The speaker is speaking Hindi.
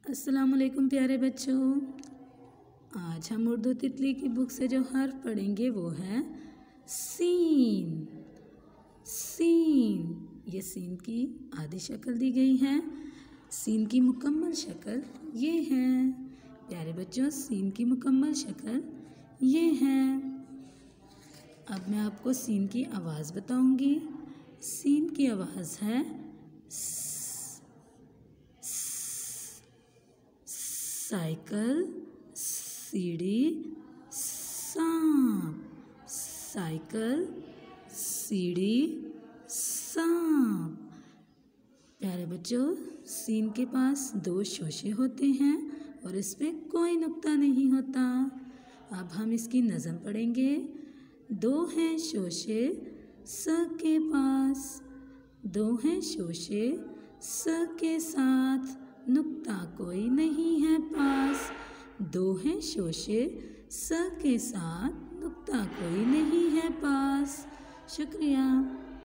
अस्सलाम वालेकुम प्यारे बच्चों। आज हम उर्दू तितली की बुक से जो हर्फ पढ़ेंगे वो है सीन। सीन, ये सीन की आधी शक्ल दी गई है। सीन की मुकम्मल शक्ल ये है। प्यारे बच्चों, सीन की मुकम्मल शक्ल ये है। अब मैं आपको सीन की आवाज़ बताऊंगी। सीन की आवाज़ है साइकिल, सीढ़ी, सांप। साइकिल, सीढ़ी, सांप। प्यारे बच्चों, सीन के पास 2 शोशे होते हैं और इसमें कोई नुक्ता नहीं होता। अब हम इसकी नज़म पढ़ेंगे। 2 हैं शोशे स के पास, 2 हैं शोशे स के साथ, नुक्ता कोई नहीं है पास। 2 हैं शोशे स के साथ, नुक्ता कोई नहीं है पास। शुक्रिया।